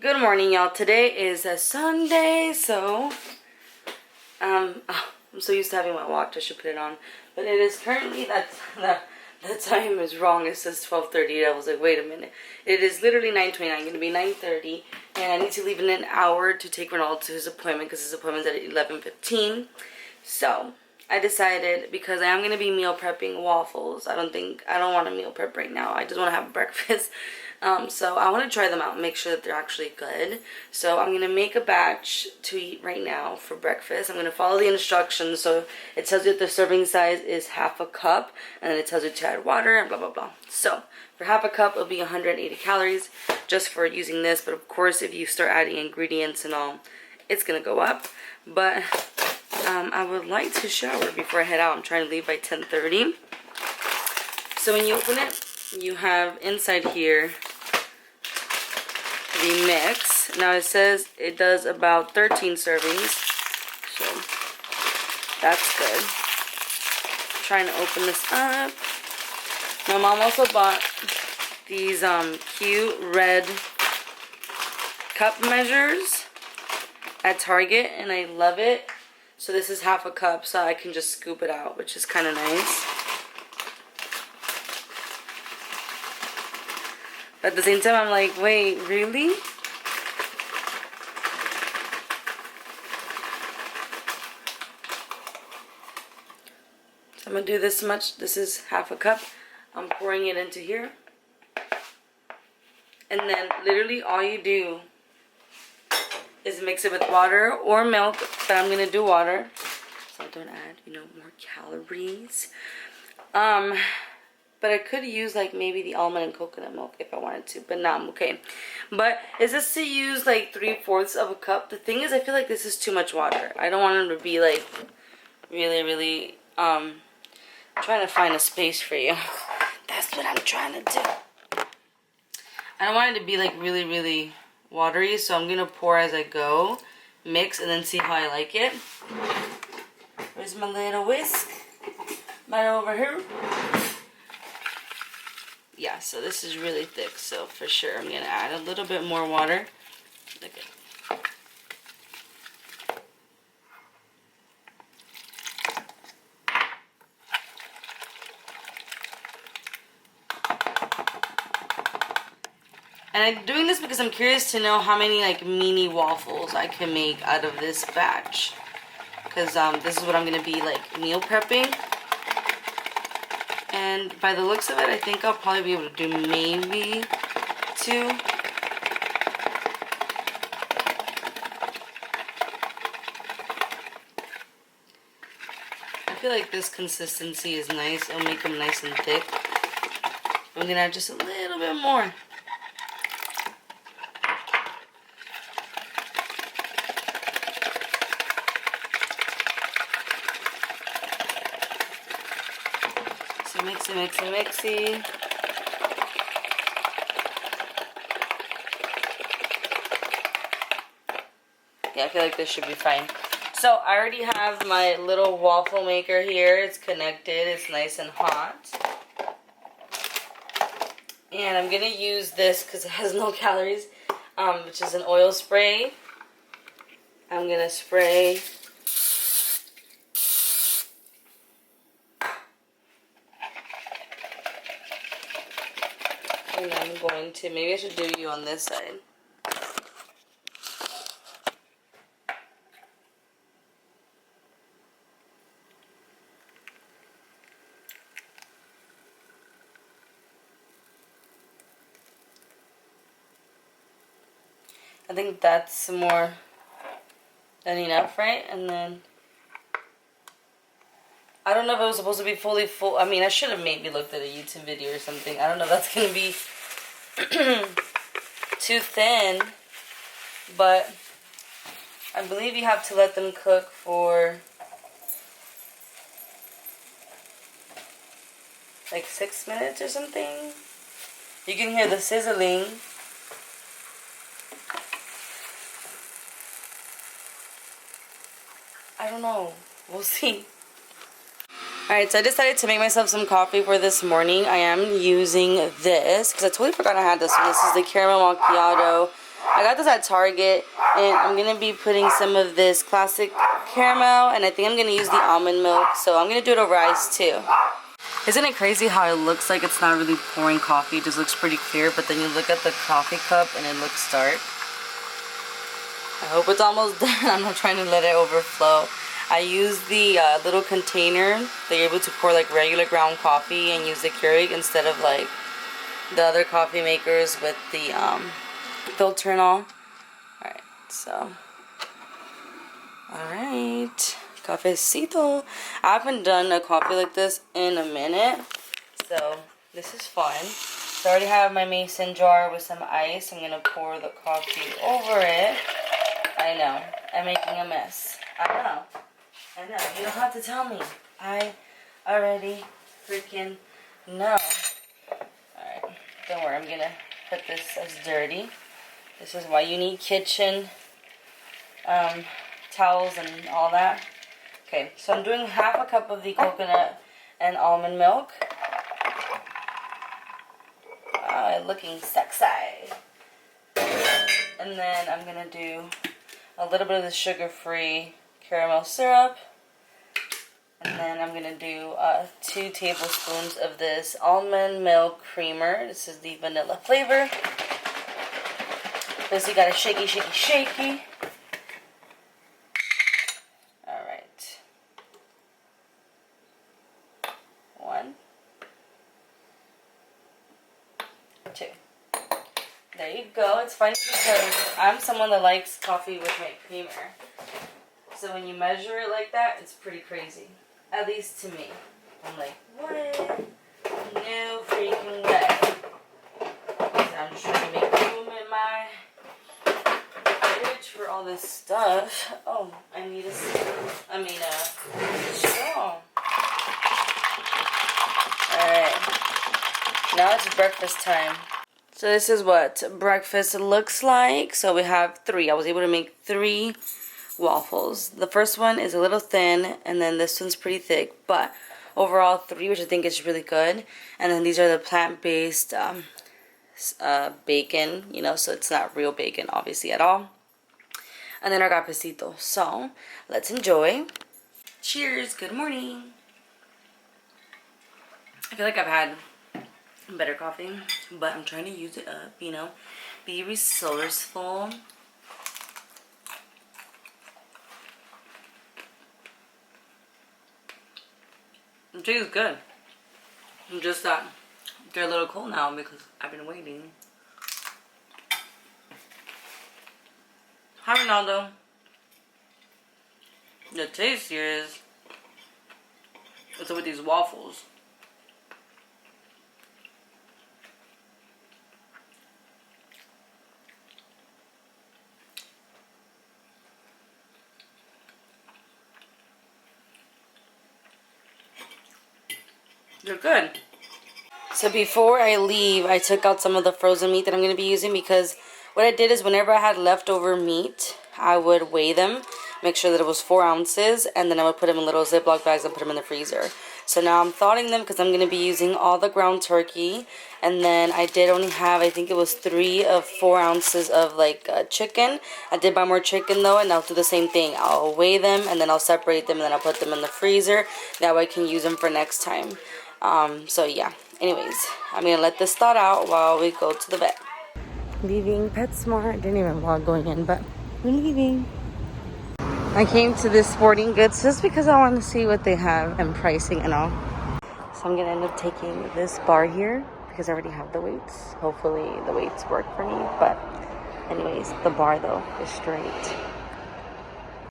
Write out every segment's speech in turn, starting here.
Good morning, y'all. Today is a Sunday, so I'm so used to having my watch. I should put it on, but it is currently the time is wrong. It says 12:30. I was like, wait a minute. It is literally 9:29. Going to be 9:30, and I need to leave in an hour to take Ronaldo to his appointment because his appointment's at 11:15. So I decided, because I am going to be meal prepping waffles. I don't want to meal prep right now. I just want to have breakfast. So I want to try them out and make sure that they're actually good. So I'm going to make a batch to eat right now for breakfast. I'm going to follow the instructions. So it tells you that the serving size is half a cup, and then it tells you to add water and blah, blah, blah. So for half a cup, it'll be 180 calories just for using this. But of course, if you start adding ingredients and all, it's going to go up. But I would like to shower before I head out. I'm trying to leave by 10:30. So when you open it, you have inside here the mix. Now it says it does about 13 servings, so that's good. I'm trying to open this up. My mom also bought these cute red cup measures at Target, and I love it. So this is half a cup, so I can just scoop it out, which is kind of nice. But at the same time, I'm like, wait, really? So I'm going to do this much. This is half a cup. I'm pouring it into here. And then literally all you do is mix it with water or milk. But I'm going to do water, so I don't add, more calories. But I could use like maybe the almond and coconut milk if I wanted to, but nah, I'm okay. But is this to use like 3/4 of a cup? The thing is, I feel like this is too much water. I don't want it to be like really, trying to find a space for you. That's what I'm trying to do. I don't want it to be like really watery, so I'm gonna pour as I go, mix, and then see how I like it. Where's my little whisk? Right over here. Yeah, so this is really thick, so for sure I'm going to add a little bit more water. Okay. And I'm doing this because I'm curious to know how many like mini waffles I can make out of this batch. Because this is what I'm going to be like meal prepping. And by the looks of it, I think I'll probably be able to do maybe 2. I feel like this consistency is nice. It'll make them nice and thick. I'm going to add just a little bit more. Mixy. Yeah, I feel like this should be fine. So I already have my little waffle maker here. It's connected. It's nice and hot. And I'm going to use this because it has no calories, which is an oil spray. I'm going to spray and I'm going to, maybe I should do you on this side. I think that's more than enough, right? And then, I don't know if it was supposed to be fully full. I mean, I should have maybe looked at a YouTube video or something. I don't know if that's going to be too thin, but I believe you have to let them cook for like 6 minutes or something. You can hear the sizzling. I don't know. We'll see. Alright, so I decided to make myself some coffee for this morning. I am using this because I totally forgot I had this one. This is the caramel macchiato. I got this at Target, and I'm gonna be putting some of this classic caramel, and I think I'm gonna use the almond milk, so I'm gonna do it over ice too. Isn't it crazy how it looks like it's not really pouring coffee? It just looks pretty clear, but then you look at the coffee cup and it looks dark. I hope it's almost done. I'm not trying to let it overflow. I use the little container. They're able to pour like regular ground coffee and use the Keurig instead of like the other coffee makers with the filter and all. Alright, so. Alright. Cafecito. I haven't done a coffee like this in a minute. So, this is fun. So, I already have my mason jar with some ice. I'm going to pour the coffee over it. I know. I'm making a mess. I know. You don't have to tell me. I already freaking know. Alright. Don't worry. I'm going to put this as dirty. This is why you need kitchen towels and all that. Okay. So I'm doing half a cup of the coconut and almond milk. Looking sexy. And then I'm going to do a little bit of the sugar-free caramel syrup. And then I'm going to do 2 tablespoons of this almond milk creamer. This is the vanilla flavor. This you got to shaky, shaky, shaky. Alright. 1, 2. There you go. It's funny because I'm someone that likes coffee with my creamer. So when you measure it like that, it's pretty crazy. At least to me. I'm like, what? No freaking way. So I'm just trying to make room in my fridge for all this stuff. Oh, I need a straw. Alright. Now it's breakfast time. So this is what breakfast looks like. So we have 3. I was able to make 3 waffles. The first one is a little thin, and then this one's pretty thick, but overall 3, which I think is really good. And then these are the plant-based bacon, you know, so it's not real bacon obviously at all. And then our cafecito. So let's enjoy. Cheers. Good morning. I feel like I've had better coffee, but I'm trying to use it up, you know, be resourceful. The tea is good. Just that they're a little cold now because I've been waiting. Hi, Ronaldo. The taste here is what's up with these waffles. They're good. So before I leave, I took out some of the frozen meat that I'm going to be using, because what I did is whenever I had leftover meat, I would weigh them, make sure that it was 4 ounces, and then I would put them in little Ziploc bags and put them in the freezer. So now I'm thawing them because I'm going to be using all the ground turkey, and then I did only have, I think it was 3 of 4 ounces of like chicken. I did buy more chicken though, and I'll do the same thing. I'll weigh them, and then I'll separate them, and then I'll put them in the freezer. That way I can use them for next time. So yeah, anyways, I'm gonna let this thaw out while we go to the vet. Leaving PetSmart. Didn't even vlog going in, but we're leaving. I came to this sporting goods just because I want to see what they have and pricing and all. So I'm gonna end up taking this bar here because I already have the weights. Hopefully the weights work for me, but anyways, the bar though is straight.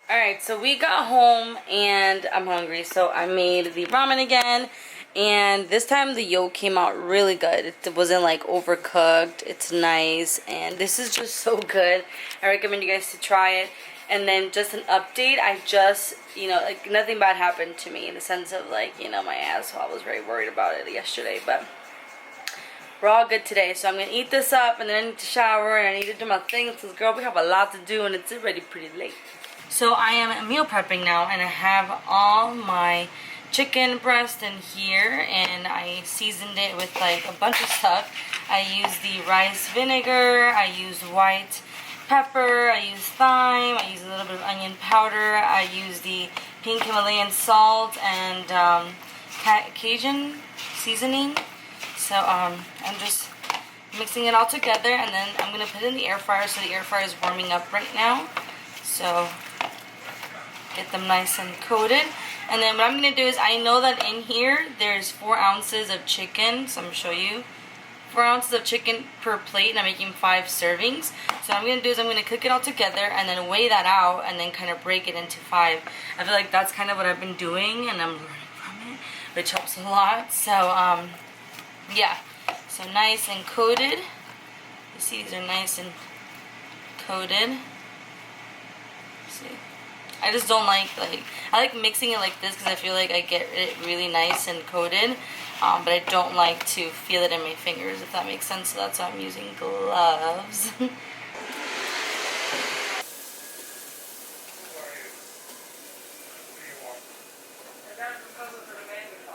Alright, so we got home and I'm hungry, so I made the ramen again. And this time the yolk came out really good. It wasn't like overcooked. It's nice, and this is just so good. I recommend you guys to try it. And then just an update, I just, you know, like nothing bad happened to me in the sense of like, you know, my asshole. I was very worried about it yesterday, but we're all good today. So I'm gonna eat this up, and then I need to shower, and I need to do my things because girl, we have a lot to do, and it's already pretty late. So I am meal prepping now, and I have all my chicken breast in here, and I seasoned it with like a bunch of stuff. I used the rice vinegar, I used white pepper, I use thyme, I use a little bit of onion powder, I use the pink Himalayan salt and Cajun seasoning. So I'm just mixing it all together, and then I'm going to put it in the air fryer. So the air fryer is warming up right now. So get them nice and coated. And then what I'm going to do is, I know that in here there's 4 ounces of chicken, so I'm going to show you. 4 ounces of chicken per plate, and I'm making 5 servings. So what I'm going to do is I'm going to cook it all together and then weigh that out and then kind of break it into 5. I feel like that's kind of what I've been doing, and I'm learning from it, which helps a lot. So yeah, so nice and coated. You see these are nice and coated. See, I just don't like I like mixing it like this because I feel like I get it really nice and coated. But I don't like to feel it in my fingers, if that makes sense. So that's why I'm using gloves.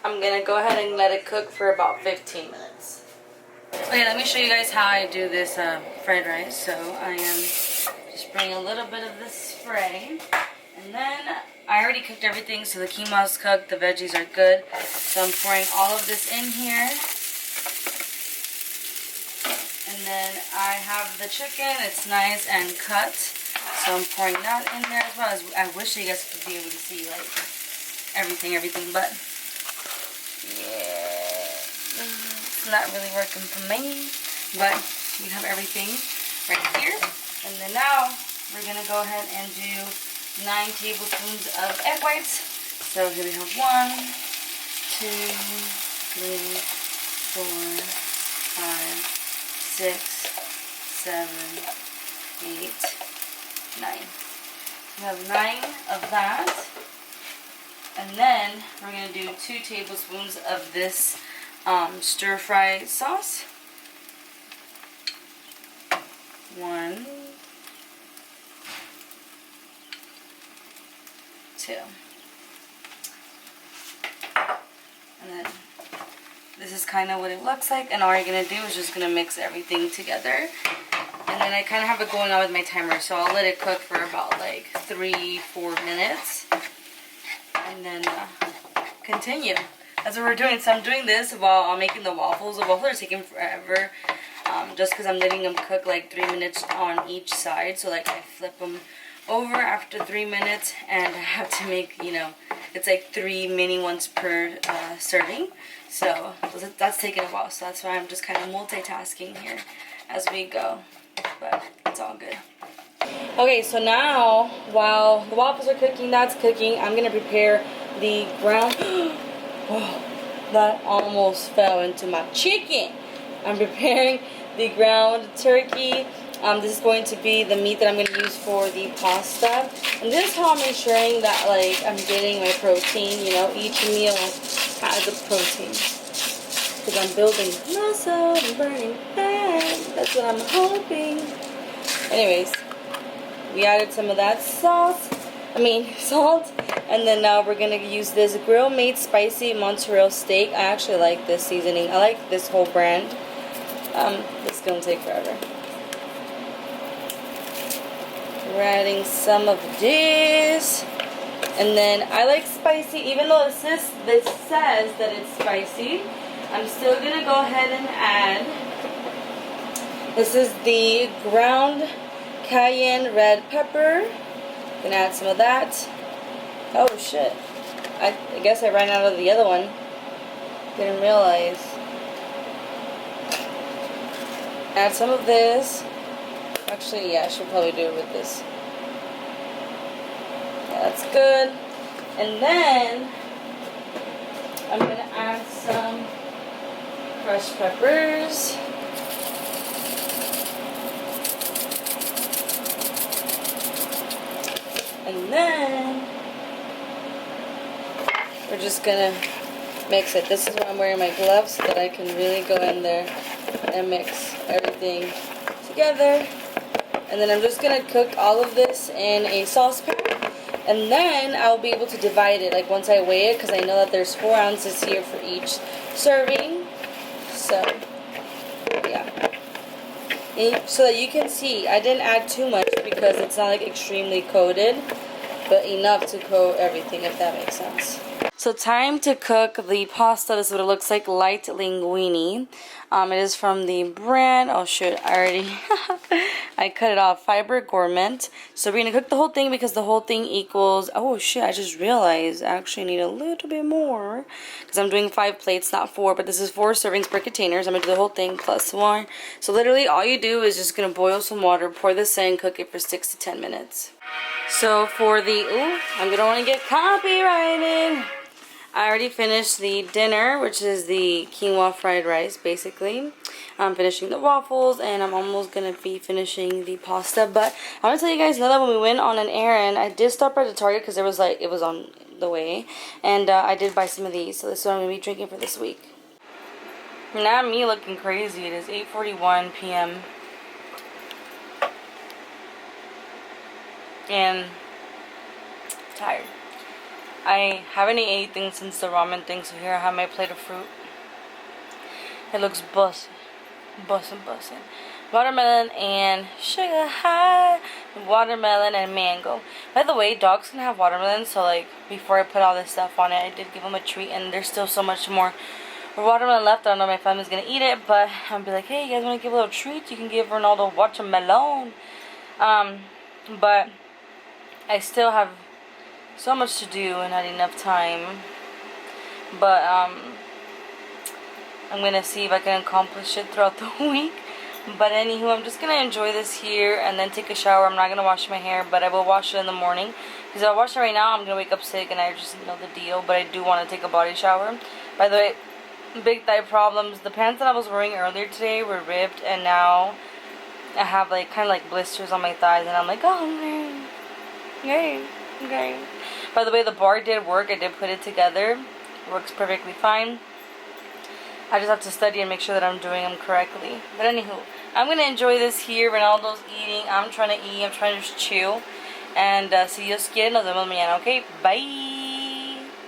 I'm gonna go ahead and let it cook for about 15 minutes. Okay, let me show you guys how I do this fried rice. So I am just bringing a little bit of this spray, and then I already cooked everything, so the quinoa's cooked, the veggies are good. So I'm pouring all of this in here. And then I have the chicken, it's nice and cut. So I'm pouring that in there as well. I wish you guys could be able to see like everything, but yeah, it's not really working for me. But we have everything right here. And then now we're gonna go ahead and do 9 tablespoons of egg whites. So here we have 1, 2, 3, 4, 5, 6, 7, 8, 9. We have 9 of that. And then we're going to do 2 tablespoons of this stir-fry sauce. 1, 2. And then this is kind of what it looks like, and all you're going to do is just going to mix everything together. And then I kind of have it going on with my timer, so I'll let it cook for about like 3-4 minutes. And then continue. That's what we're doing. So I'm doing this while I'm making the waffles. The waffles are taking forever, just because I'm letting them cook like 3 minutes on each side. So like I flip them over after 3 minutes, and I have to make, you know, it's like 3 mini ones per serving. So that's taking a while. So that's why I'm just kind of multitasking here as we go. But it's all good. Okay, so now while the waffles are cooking, that's cooking, I'm going to prepare the ground. Oh, that almost fell into my chicken. I'm preparing the ground turkey. This is going to be the meat that I'm going to use for the pasta. And this is how I'm ensuring that like I'm getting my protein. You know, each meal has a protein. Because I'm building muscle and burning fat. That's what I'm hoping. Anyways, we added some of that salt. And then now we're going to use this Grill Made Spicy Mozzarella Steak. I actually like this seasoning. I like this whole brand. This is going to take forever. We're adding some of this. And then I like spicy, even though this says that it's spicy. I'm still going to go ahead and add. This is the ground cayenne red pepper. Gonna add some of that. Oh shit. I guess I ran out of the other one. Didn't realize. Add some of this. Actually, yeah, I should probably do it with this. Yeah, that's good. And then I'm gonna add some crushed peppers. And then we're just gonna mix it. This is why I'm wearing my gloves, so that I can really go in there and mix everything together. And then I'm just gonna cook all of this in a saucepan, and then I'll be able to divide it like once I weigh it, because I know that there's 4 ounces here for each serving. So yeah. So that you can see, I didn't add too much because it's not like extremely coated, but enough to coat everything, if that makes sense. So time to cook the pasta. This is what it looks like, light linguine. It is from the brand, oh shoot, I cut it off, Fiber Gourmet. So we're going to cook the whole thing because the whole thing equals, oh shit, I just realized I actually need a little bit more. Because I'm doing 5 plates, not 4, but this is 4 servings per container. So I'm going to do the whole thing plus 1. So literally all you do is just going to boil some water, pour this in, cook it for 6 to 10 minutes. So for the, I'm going to want to get copyrighted. I already finished the dinner, which is the quinoa fried rice, basically. I'm finishing the waffles, and I'm almost going to be finishing the pasta. But I want to tell you guys, know that when we went on an errand, I did stop by the Target because there was like, it was on the way. And I did buy some of these, so this is what I'm going to be drinking for this week. Not me looking crazy. It is 8:41 p.m. And tired. I haven't eaten anything since the ramen thing, so here I have my plate of fruit. It looks bussin'. Watermelon and sugar high. Watermelon and mango. By the way, dogs can have watermelon, so like before I put all this stuff on it, I did give them a treat, and there's still so much more watermelon left. I don't know if my family's gonna eat it, but I'll be like, hey, you guys wanna give a little treat? You can give Ronaldo watermelon. But I still have so much to do and not enough time. But I'm gonna see if I can accomplish it throughout the week. But anywho, I'm just gonna enjoy this here and then take a shower. I'm not gonna wash my hair, but I will wash it in the morning. Because if I wash it right now, I'm gonna wake up sick, and I just know the deal. But I do want to take a body shower. By the way, big thigh problems. The pants that I was wearing earlier today were ripped, and now I have like kind of like blisters on my thighs, and I'm like, oh, okay. By the way, the bar did work. I did put it together. It works perfectly fine. I just have to study and make sure that I'm doing them correctly. But anywho, I'm going to enjoy this here. Ronaldo's eating. I'm trying to eat. I'm trying to just chill. And si Dios quiere, nos vemos mañana. Okay, bye.